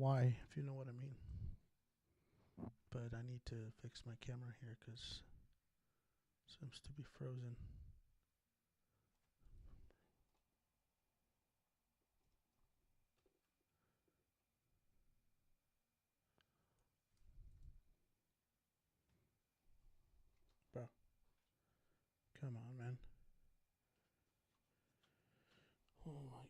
why, if you know what I mean. But I need to fix my camera here because it seems to be frozen. Bro, come on, man. Oh my god.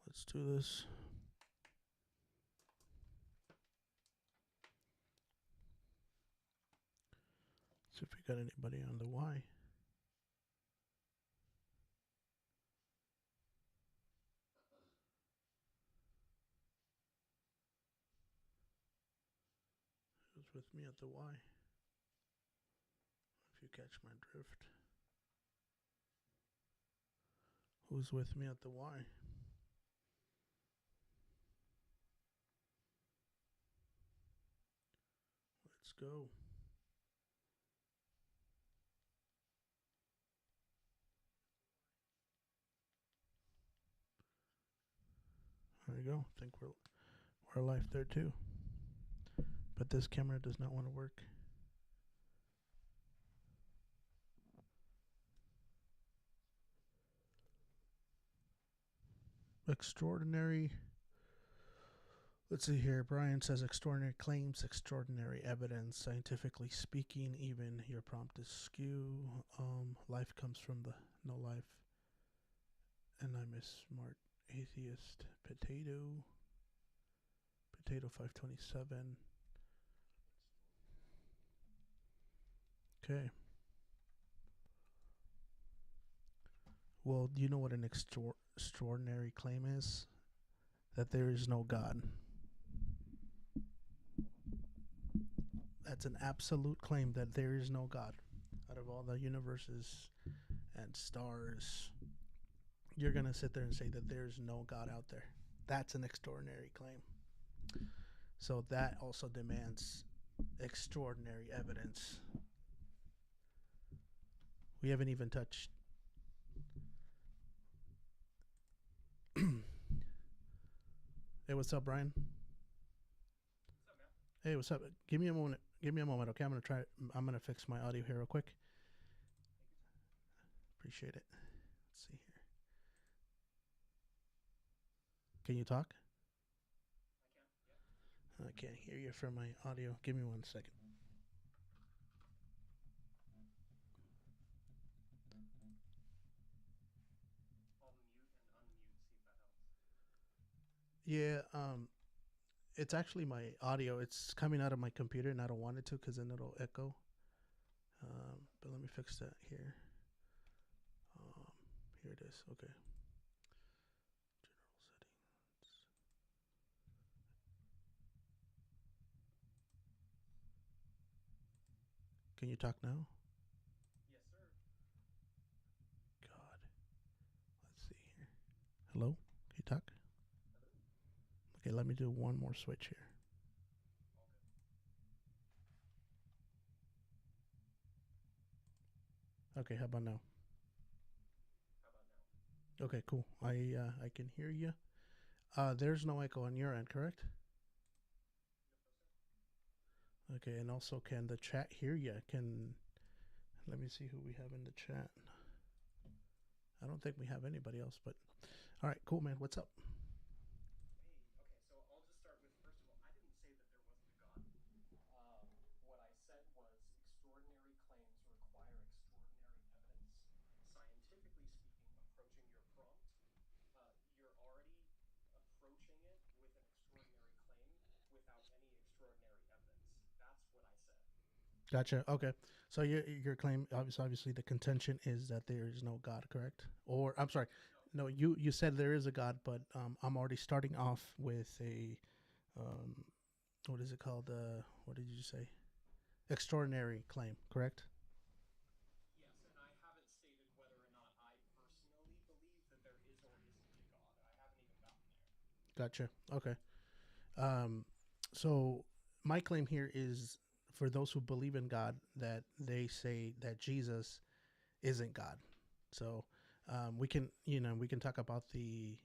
Let's do this. See if we got anybody on the Y. Who's with me at the Y? If you catch my drift. Who's with me at the Y? Let's go. There you go. I think we're alive there too. But this camera does not want to work. Extraordinary. Let's see here. Brian says extraordinary claims, extraordinary evidence. Scientifically speaking, even your prompt is skew. Life comes from the no life. And I'm a smart atheist. Potato 527. Okay. Well, do you know what an extraordinary claim is? That there is no God. That's an absolute claim that there is no God. Out of all the universes and stars, you're going to sit there and say that there's no God out there. That's an extraordinary claim. So that also demands extraordinary evidence. We haven't even touched. Hey, what's up, Brian? What's up, man? Hey, what's up? Give me a moment. Okay, I'm gonna fix my audio here real quick. Appreciate it. Let's see here. Can you talk? I can, yeah. I can't hear you from my audio. Give me 1 second. I'll mute and unmute, see if that helps. Yeah, it's actually my audio. It's coming out of my computer, and I don't want it to because then it'll echo. But let me fix that here. Here it is. Okay. General settings. Can you talk now? Yes, sir. God. Let's see here. Hello? Can you talk? Hello. Okay, let me do one more switch here. All good. Okay, how about now? How about now? Okay, cool. I can hear you. There's no echo on your end, correct? No, sir. Okay, and also can the chat hear you? Let me see who we have in the chat. I don't think we have anybody else, but all right, cool, man. What's up? Hey, okay, so I'll just start with, first of all, I didn't say that there wasn't a God. What I said was extraordinary claims require extraordinary without any extraordinary evidence. That's what I said. Gotcha. Okay. So your claim, obviously, the contention is that there is no God, correct? Or I'm sorry, No, no, you said there is a God, but I'm already starting off with a um, what is it called? What did you say? Extraordinary claim, correct? yes, and I haven't stated whether or not I personally believe that there is or isn't a God. I haven't even gotten there. Gotcha. Okay. Um, so my claim here is for those who believe in God that they say that Jesus isn't God. So we can talk about the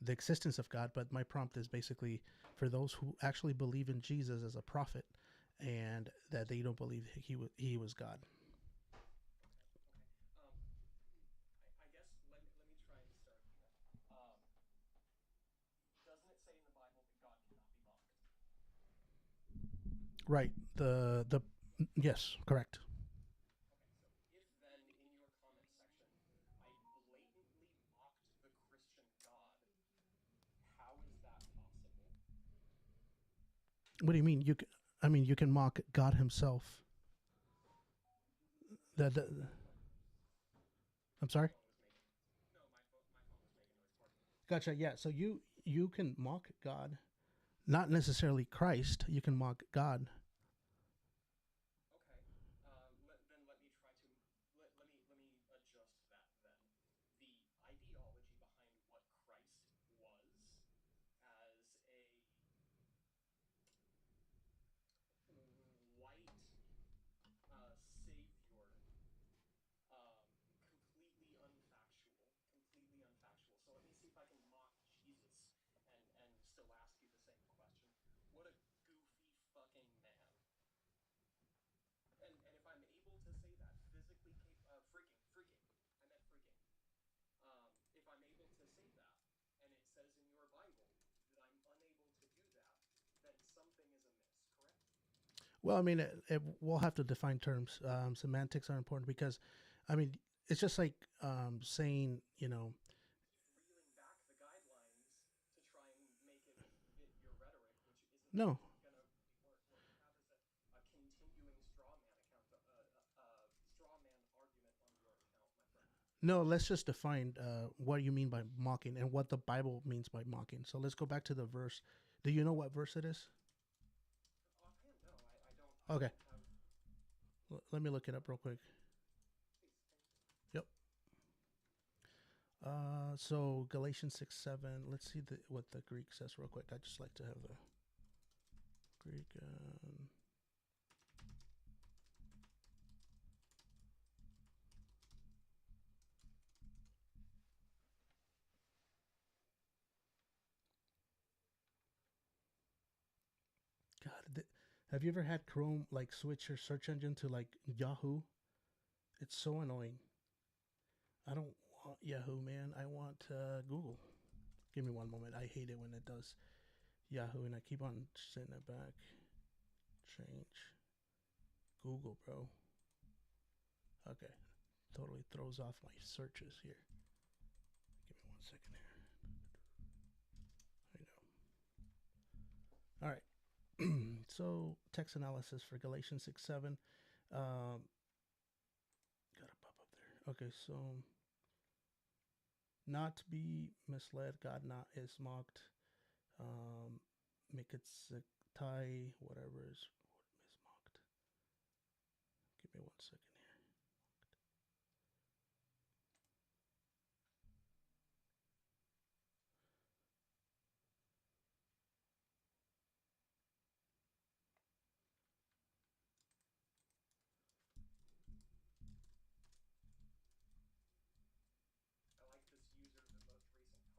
existence of God, but my prompt is basically for those who actually believe in Jesus as a prophet and that they don't believe he was God. Okay, okay. I guess let me try and start here. Um, doesn't it say in the Bible that God cannot be mocked? Right. The yes, correct. Okay, so if then in your comment section I blatantly mocked the Christian God, how is that possible? What do you mean? I mean, you can mock God Himself. The I'm My sorry. phone was making no, my phone was making noise for me. Gotcha. Yeah. So you can mock God, not necessarily Christ. You can mock God. Okay, then let me try to let me adjust that then. The ideology behind what Christ was as a white savior, completely unfactual, completely unfactual. So let me see if I can mock Jesus and still ask you the same question. What a goofy fucking man. And if I'm able to say that physically freaking, I meant freaking. If I'm able to say that, and it says in your Bible that I'm unable to do that, then something is amiss, correct? Well, I mean, we'll have to define terms. Semantics are important because, I mean, it's just like saying, Keep reeling back the guidelines to try and make it fit your rhetoric, which no, isn't gonna really work. What we have is a continuing straw man argument on your account, my friend. no. Let's just define what you mean by mocking and what the Bible means by mocking. So let's go back to the verse. Do you know what verse it is? Offhand, no, I don't. I Okay, don't have. let me look it up real quick. Please, thank you. Yep. So Galatians 6:7. Let's see what the Greek says real quick. I just like to have the Greek. God, have you ever had Chrome like switch your search engine to like Yahoo? It's so annoying. I don't want Yahoo, man. I want Google. Give me one moment. I hate it when it does Yahoo, and I keep on sending it back. Change Google, bro. Okay, totally throws off my searches here. Give me 1 second here. There you go. All right. So text analysis for Galatians 6:7. Um, gotta pop up there. Okay, so not to be misled, God not is mocked. Um, make it tie whatever is mocked. Give me 1 second here. I like this user, the most recent comment.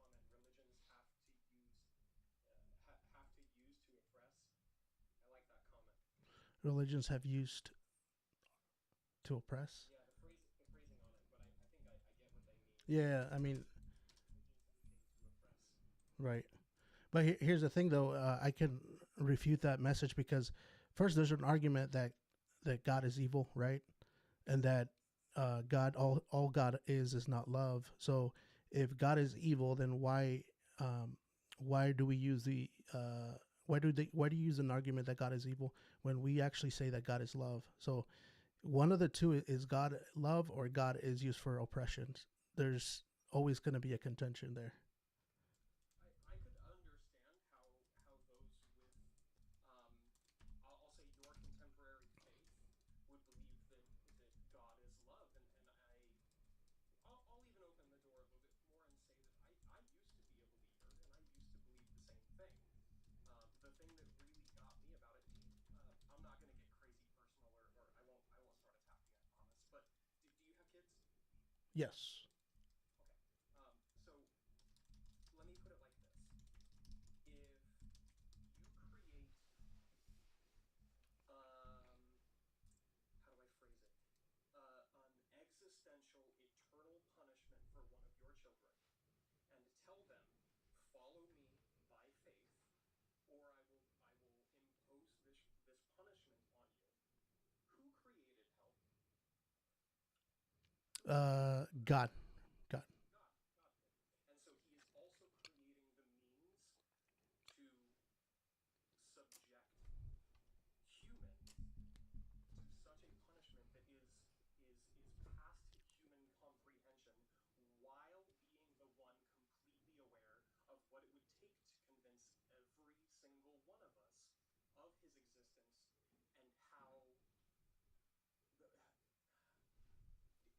Religions have to use to oppress. I like that comment. Religions have used to oppress. Yeah, the phrasing on it, but I think I get what they mean. Yeah, I mean, Religions using to oppress. right. But here's the thing, though. I can refute that message because first, there's an argument that God is evil, right? And that God, all God is not love. So if God is evil, then why do we use why do you use an argument that God is evil when we actually say that God is love? So one of the two is God love or God is used for oppression. There's always going to be a contention there. I could understand how those with um, I'll say your contemporary faith would believe that God is love, and I'll even open the door a little bit more and say that I used to be a believer and I used to believe the same thing. The thing that really got me about it, I'm not going to get crazy personal, or I won't start attacking, I promise. But do you have kids? Yes. Okay. So let me put it like this: if you create, um, how do I phrase it? An existential, eternal punishment for one of your children, and tell them, "Follow me by faith, or I will impose this punishment on you." Who created hell? God. God. God did. And so he is also creating the means to subject humans to such a punishment that is past human comprehension, while being the one completely aware of what it would take to convince every single one of us of his existence, and how the,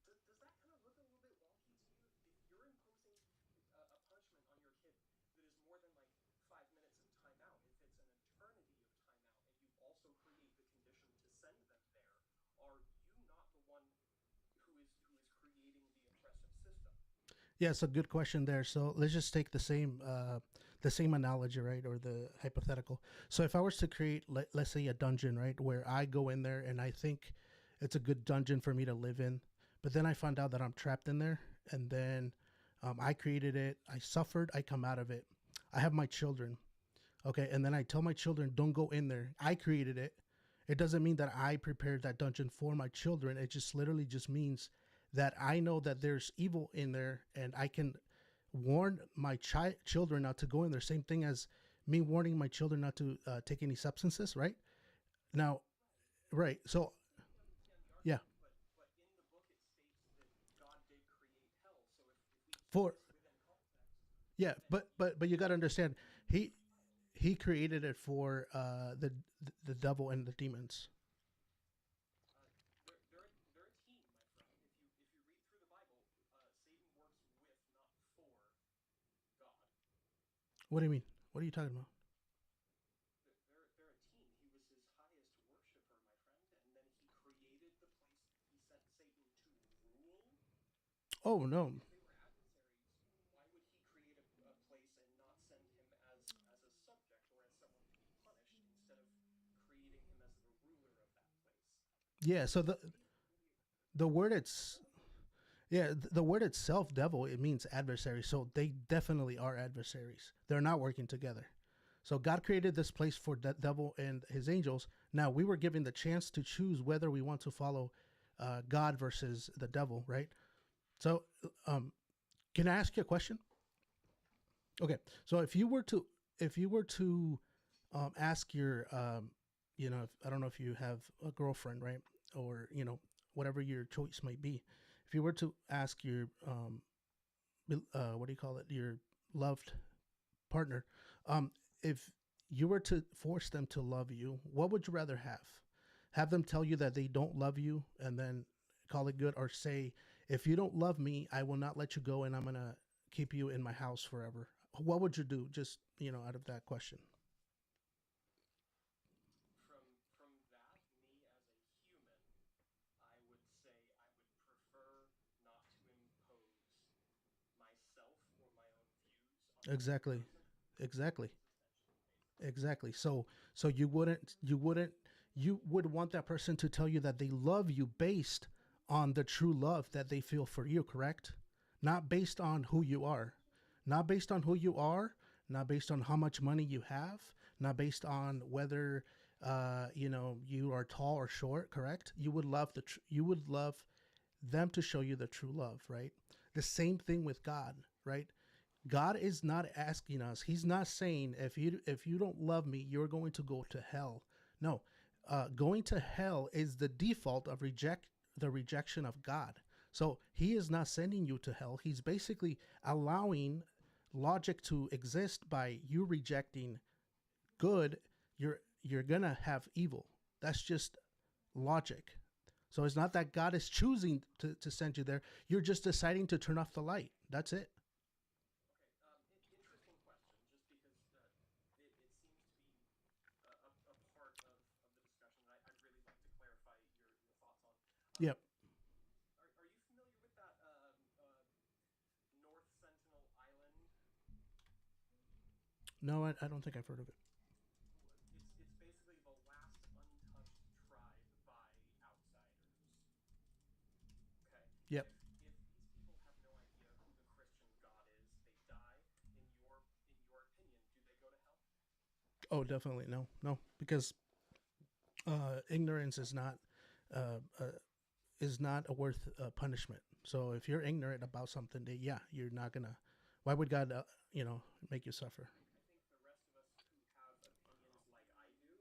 does that kind of look a little bit wonky to you? If you're imposing a punishment on your kid that is more than like 5 minutes of timeout, if it's an eternity of timeout, and you also create the condition to send them there, are you not the one who is creating the oppressive system? Yeah, it's a good question there. So let's just take the same analogy, right, or the hypothetical. So if I was to create, let's say, a dungeon, right, where I go in there and I think it's a good dungeon for me to live in, but then I find out that I'm trapped in there, and then I created it, I suffered, I come out of it, I have my children, okay, and then I tell my children, don't go in there. I created it. It doesn't mean that I prepared that dungeon for my children. It just literally just means that I know that there's evil in there, and I can warn my children not to go in there. Same thing as me warning my children not to take any substances, right? Now, right. I So, completely understand the yeah, argument, but in the book it states that God did create hell. So if we keep for this within context, yeah, then but you got to understand, created he a child. he created it for the devil and the demons. They're a team, my friend. If you read through the Bible, Satan works with, not for, God. What do you mean? What are you talking about? They're a team. He was his highest worshiper, my friend, and then he created the place that he sent Satan to rule. Oh no. If they were adversaries, why would he create a place and not send him as a subject or as someone to be punished, instead of creating him as the ruler of that place? Yeah. So To me, it's really the word it's wrong. yeah, the word itself, devil, it means adversary. So they definitely are adversaries. They're not working together. So God created this place for the devil and his angels. Now we were given the chance to choose whether we want to follow God versus the devil, right? So, can I ask you a question? Okay, so if you were to ask your if, I don't know if you have a girlfriend, right, or whatever your choice might be, if you were to ask your what do you call it, your loved partner, um, if you were to force them to love you, what would you rather have? Have them tell you that they don't love you and then call it good, or say, if you don't love me, I will not let you go and I'm gonna keep you in my house forever? What would you do? Just out of that question. From that, me as a human, I would say I would prefer not to impose myself or my own views on another Exactly. person for my Exactly. existential faith. Exactly. So you would want that person to tell you that they love you based on the true love that they feel for you, correct? Not based on who you are. Not based on who you are, not based on how much money you have, not based on whether you are tall or short, correct? You would love them to show you the true love, right? The same thing with God, right? God is not asking us. He's not saying if you don't love me, you're going to go to hell. No, going to hell is the default of the rejection of God. So he is not sending you to hell. He's basically allowing logic to exist by you rejecting good. You're gonna have evil. That's just logic. So it's not that God is choosing to send you there. You're just deciding to turn off the light. That's it. Okay, interesting question. Just because it seems to be a part of the discussion that I'd really like to clarify your thoughts on. Um, Yep. are you familiar with that North Sentinel Island? No, I don't think I've heard of it. It's basically the last untouched tribe by outsiders. Okay, Yep. if these people have no idea who the Christian God is, they die. In your opinion, do they go to hell? Oh, definitely no, no, because ignorance is not a worth punishment. So if you're ignorant about something, that yeah, you're not gonna. Why would God, make you suffer? I think the rest of us who have opinions like I do,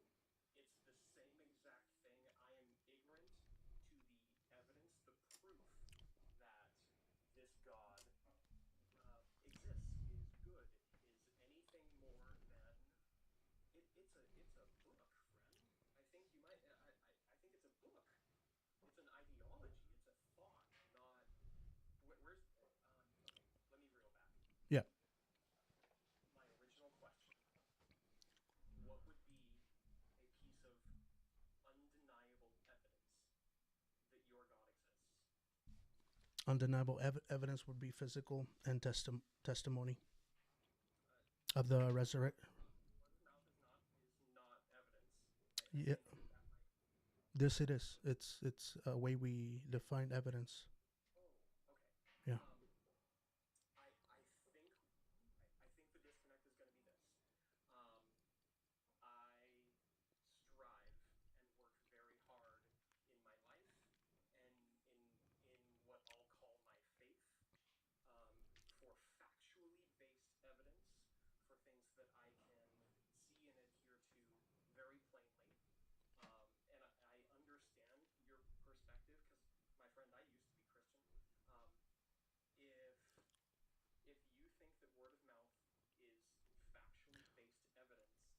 it's the same exact thing. I am ignorant to the evidence, the proof that this God exists, is good, is anything more than it's a book, friend. I think you might. I think it's a book. It's an ideology. It's a thought. Not where's. Okay, let me reel back. Yeah, My original question: what would be a piece of undeniable evidence that your God exists? undeniable evidence would be physical and testimony Uh, of the resurrect. word of mouth is not evidence. I Yeah, think that might. this it is. It's a way we define evidence. Oh, okay. Yeah. Um, I think I think the disconnect is going to be this. Um, I strive and work very hard in my life and in what I'll call my faith, um, for factually based evidence for things that I can see and adhere to very plainly. And I understand your perspective because, my friend, I used to be Christian. Um, if if you think that word of mouth is factually based evidence,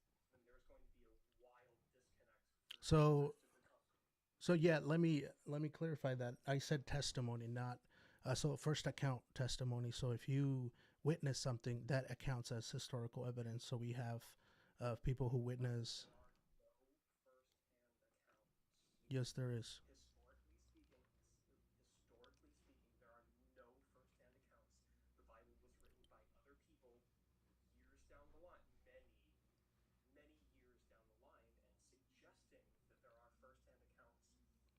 then there's going to be a wild disconnect for the So rest of the conversation. so yeah, let me clarify that. I said testimony, not so first account testimony. So if you witness something, that accounts as historical evidence. So we have people who But witness. there are no first-hand accounts. Yes, there is. Historically speaking, there are no first-hand accounts. The Bible was written by other people years down the line, many years down the line, and suggesting that there are first-hand accounts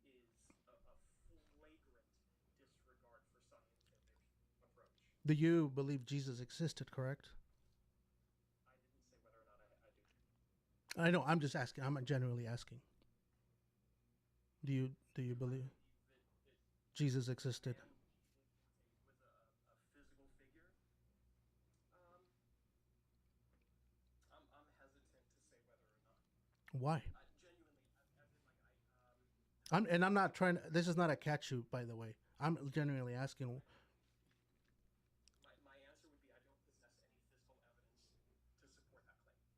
is a flagrant disregard for scientific approach. Do you believe Jesus existed? Correct. I didn't say whether or not I do. I know. I'm just asking. I'm genuinely asking. Do you Do I believe believe that Jesus the existed? man Jesus was a physical figure? Um, I'm hesitant to say whether or not. Why? Genuinely, as in like I'm my not trying. This is not a catch shoot, by the way. I'm genuinely asking. my answer would be I don't possess any physical evidence to support that claim.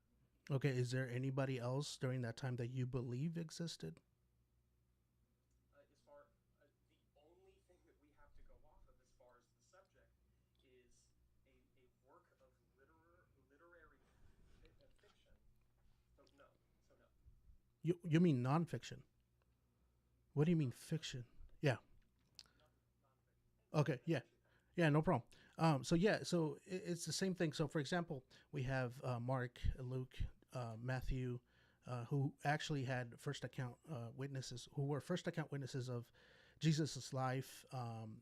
Okay, is there anybody else during that time that you believe existed? As far The only thing that we have to go off of as far as the subject is a work of literary fiction. So no, so no, You mean nonfiction? What do you mean fiction? Yeah. nonfiction. Okay. I Yeah. appreciate that. Yeah. No problem. So yeah. So it's the same thing. So for example, we have Mark, Luke, Matthew, who actually had first account witnesses, who were first account witnesses of Jesus's life,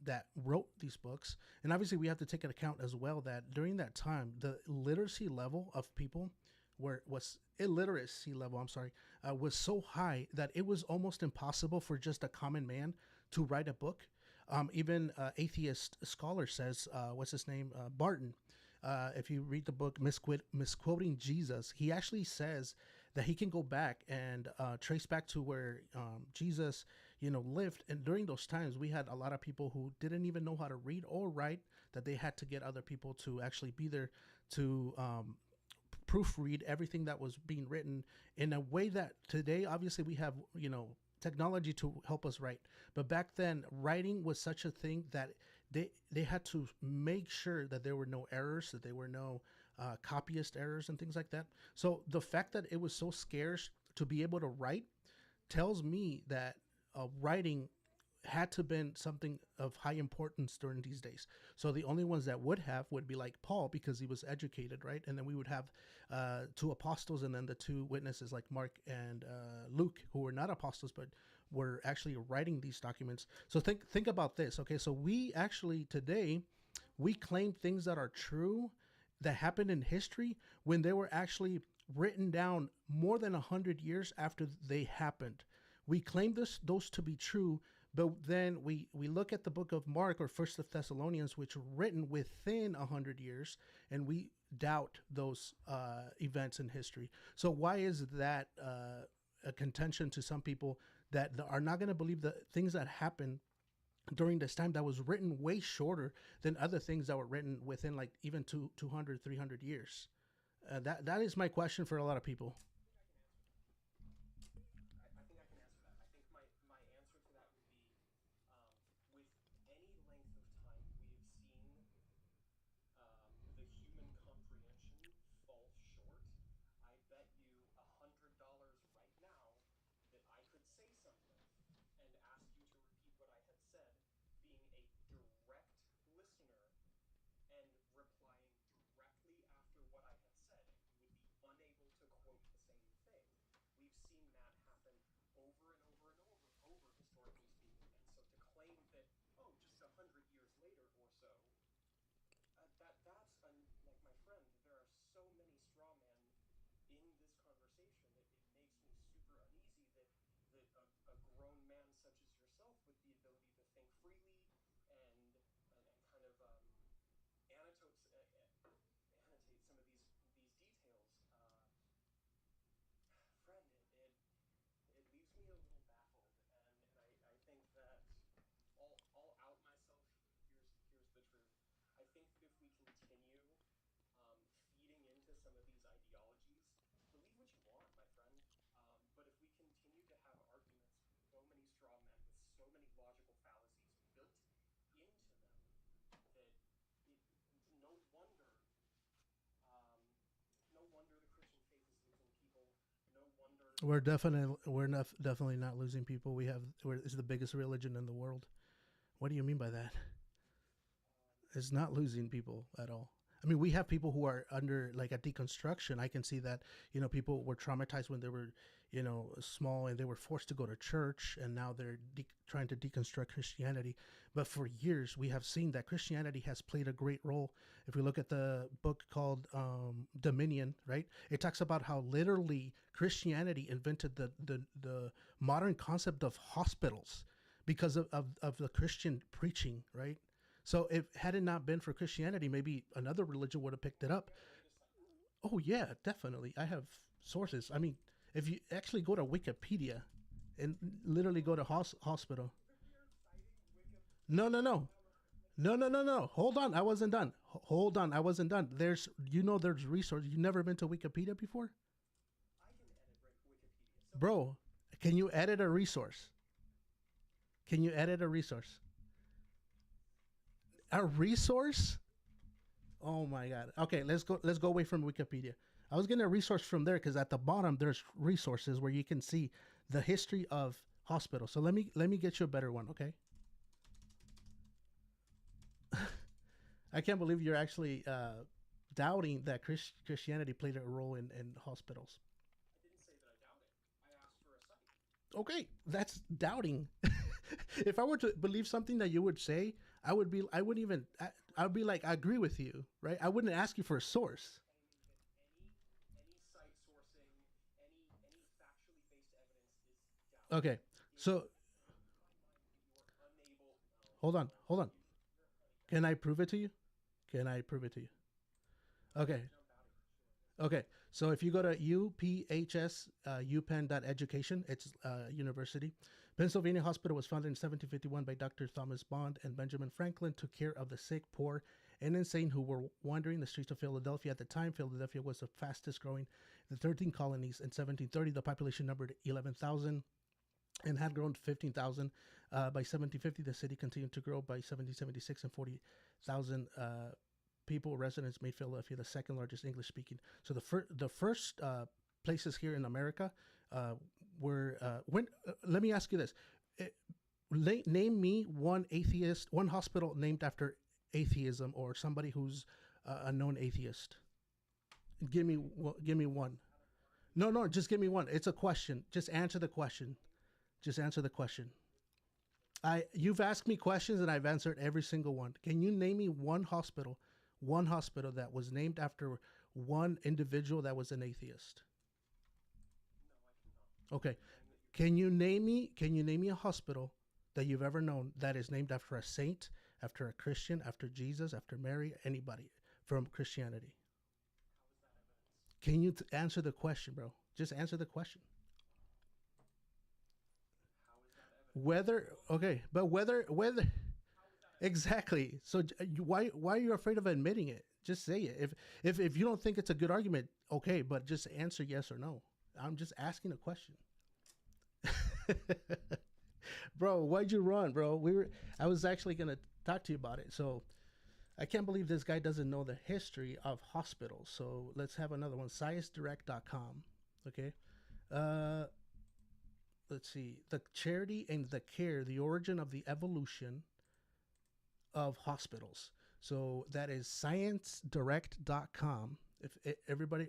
that wrote these books. And obviously, we have to take into account as well that during that time, the literacy level of people was illiteracy level. I'm sorry, was so high that it was almost impossible for just a common man to write a book. Even atheist scholar says, what's his name, Barton. if you read the book Misquoting Jesus, he actually says that he can go back and trace back to where Jesus, lived. And during those times, we had a lot of people who didn't even know how to read or write, that they had to get other people to actually be there to proofread everything that was being written in a way that today, obviously, we have, technology to help us write. But back then, writing was such a thing that they had to make sure that there were no errors, that there were no copyist errors and things like that. So the fact that it was so scarce to be able to write tells me that writing had to been something of high importance during these days. So the only ones that would have would be like Paul, because he was educated, right? And then we would have two apostles, and then the two witnesses like Mark and Luke, who were not apostles but were actually writing these documents. So think about this. Okay, so we actually today we claim things that are true that happened in history when they were actually written down more than 100 years after they happened. We claim those to be true, but then we look at the book of Mark or First of Thessalonians, which were written within 100 years, and we doubt those events in history. So why is that a contention to some people that are not going to believe the things that happened during this time that was written way shorter than other things that were written within like even 200, 300 years? That is my question for a lot of people. I think I can answer that. I think my answer to that would be, with any length of time we have seen the human comprehension fall short, I bet you $100 right now that I could say something and ask you to repeat what I had said, being a direct listener and replying directly after what I had said, and you would be unable to quote the same thing. We've seen that happen over and over and over, historically speaking. And so to claim that, oh, just 100 years later or so, that's like, my friend, there are so many straw men in this conversation. It makes me super uneasy that a grown man such as yourself, with the ability to think freely and kind of annotate some of these details, friend, it leaves me a little baffled, and I think that I'll out myself. Here's the truth. I think that if we continue feeding into some of these ideologies, believe what you want, my friend. But if we continue to have arguments with so many straw men, with so many logical fallacies built into them, that it, no wonder, um, no wonder the Christian faith is losing people. No wonder We're that definitely we're not definitely not losing people. It's the biggest religion in the world. What do you mean by that? It's not losing people at all. I mean, we have people who are under like a deconstruction. I can see that, people were traumatized when they were, small, and they were forced to go to church, and now they're trying to deconstruct Christianity. But for years, we have seen that Christianity has played a great role. If we look at the book called Dominion, right, it talks about how literally Christianity invented the modern concept of hospitals because of the Christian preaching, right? So if had it not been for Christianity, maybe another religion would have picked it up. you have a way to cite that? Oh yeah, definitely. I have sources. I mean, if you actually go to Wikipedia and literally go to hospital. You're citing No, no, Wikipedia. no. No, no, no, no. Hold on. I wasn't done. Hold on. I wasn't done. There's resources. You never been to Wikipedia before? I can edit Wikipedia. So Bro, can you edit a resource? Can you edit a resource? A resource? Oh my god. Okay, let's go away from Wikipedia. I was getting a resource from there because at the bottom there's resources where you can see the history of hospitals. So let me get you a better one, okay? I can't believe you're actually doubting that Christianity played a role in hospitals. I didn't say that I doubt it. I asked for a cite. Okay, that's doubting. If I were to believe something that you would say, I wouldn't even I would be like I agree with you, right? I wouldn't ask you for a source. Claiming that any site sourcing, any factually based evidence is doubt. Okay. It So, blows my mind that you are unable. No, hold on. no, Hold on. you're honey. Can I prove it to you? Can I prove it to you? Okay. jump out of here. Sure. Okay. So if you go to UPHS, upenn.education, it's university. Pennsylvania Hospital was founded in 1751 by Dr. Thomas Bond and Benjamin Franklin, took care of the sick, poor, and insane who were wandering the streets of Philadelphia. At the time, Philadelphia was the fastest growing. The 13 colonies in 1730, the population numbered 11,000 and had grown to 15,000. By 1750, the city continued to grow. By 1776, and 40,000 people, residents, made Philadelphia the second largest English speaking. So the first places here in America were when. Let me ask you this: name me one hospital named after atheism, or somebody who's a known atheist. Give me one. No, no, just give me one. It's a question. Just answer the question. Just answer the question. You've asked me questions and I've answered every single one. Can you name me one hospital that was named after one individual that was an atheist? No, I cannot. Okay. The name that you Can you name me a hospital that you've ever known that is named after a saint, after a Christian, after Jesus, after Mary, anybody from Christianity? how is that evidence? Can you answer the question, bro? Just answer the question. How is that evidence? Whether okay, but whether How is that evidence? exactly. So why are you afraid of admitting it? Just say it. If you don't think it's a good argument, okay, but just answer yes or no. I'm just asking a question. Bro, why'd you run, bro? I was actually gonna talk to you about it. So I can't believe this guy doesn't know the history of hospitals. So let's have another one. ScienceDirect.com. Okay. Uh let's see. The charity and the care, the origin of the evolution of hospitals. So that is ScienceDirect.com. If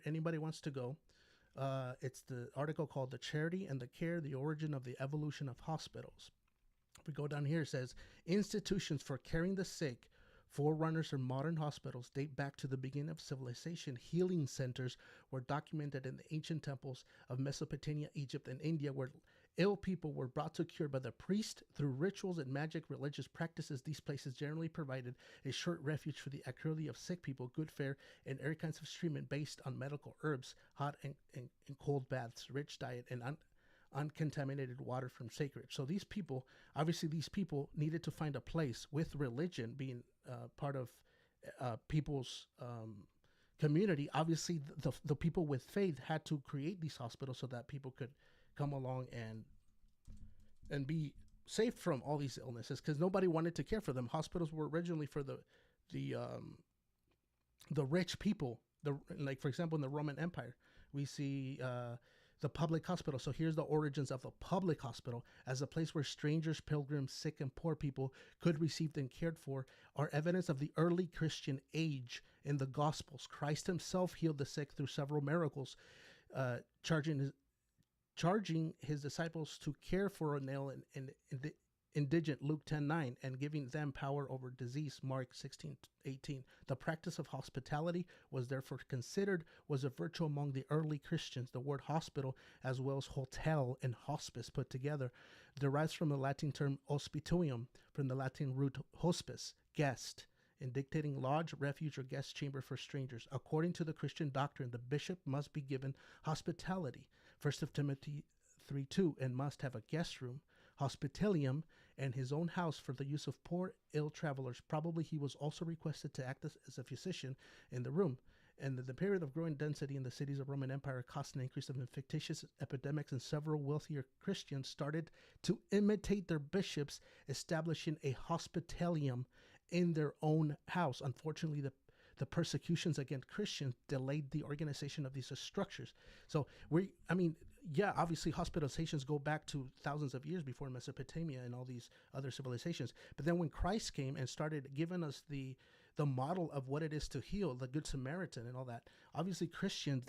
anybody wants to go, it's the article called "The Charity and the Care: The Origin of the Evolution of Hospitals." If we go down here, it says institutions for caring the sick, forerunners of modern hospitals, date back to the beginning of civilization. Healing centers were documented in the ancient temples of Mesopotamia, Egypt, and India, where ill people were brought to cure by the priest through rituals and magic religious practices. These places generally provided a short refuge for the acutely of sick people, good fare, and every kinds of treatment based on medical herbs, hot and cold baths, rich diet, and uncontaminated water from sacred. So these people needed to find a place with religion being part of people's community. Obviously, the people with faith had to create these hospitals so that people could come along and be safe from all these illnesses, because nobody wanted to care for them. Hospitals were originally for the rich people. Like for example, in the Roman Empire, we see the public hospital. So here's the origins of the public hospital as a place where strangers, pilgrims, sick, and poor people could receive and cared for, are evidence of the early Christian age in the Gospels. Christ himself healed the sick through several miracles, uh, charging his disciples to care for an ill and indigent, Luke 10:9, and giving them power over disease, Mark 16:18. The practice of hospitality was therefore considered was a virtue among the early Christians. The word hospital, as well as hotel and hospice put together, derives from the Latin term hospitium, from the Latin root hospice, guest, indicating lodge, refuge, or guest chamber for strangers. According to the Christian doctrine, the bishop must be given hospitality, 1 of Timothy 3:2, and must have a guest room, hospitalium, and his own house for the use of poor, ill travelers. Probably he was also requested to act as a physician in the room. And the period of growing density in the cities of Roman Empire caused an increase of infectious epidemics, and several wealthier Christians started to imitate their bishops, establishing a hospitalium in their own house. Unfortunately, the persecutions against Christians delayed the organization of these structures. So yeah, obviously hospitalizations go back to thousands of years before Mesopotamia and all these other civilizations. But then when Christ came and started giving us the model of what it is to heal, the Good Samaritan and all that, obviously Christians,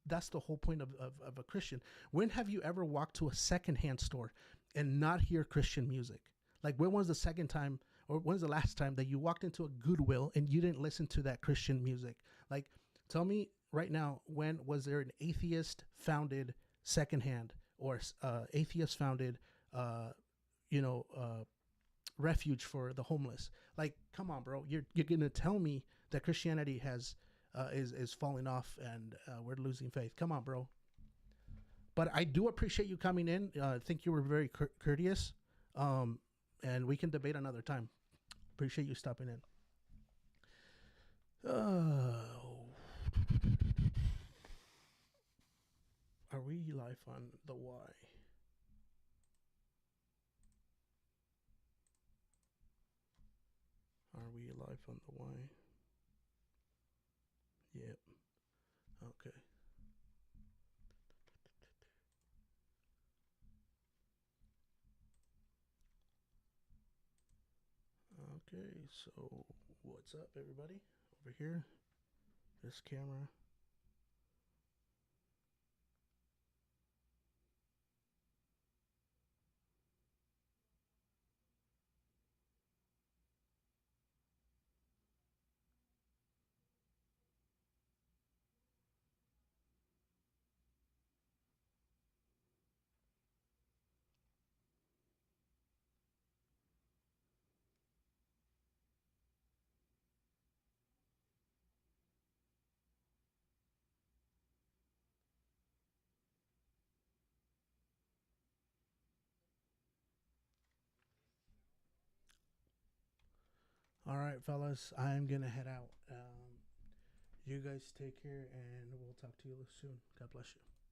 that's the whole point of a Christian. When have you ever walked to a secondhand store and not hear Christian music? Like, when was the second time, or when's the last time that you walked into a Goodwill and you didn't listen to that Christian music? Like, tell me right now, when was there an atheist founded secondhand, or atheist founded, uh, refuge for the homeless? Like, come on, bro. You're gonna tell me that Christianity has is falling off, and we're losing faith. Come on, bro. But I do appreciate you coming in. I think you were very courteous, um, and we can debate another time. Appreciate you stopping in. Are we live on the Y? Are we live on the Y? Yep. Okay. Okay, so what's up, everybody? Over here, this camera. All right, fellas, I'm gonna head out. You guys take care, and we'll talk to you soon. God bless you.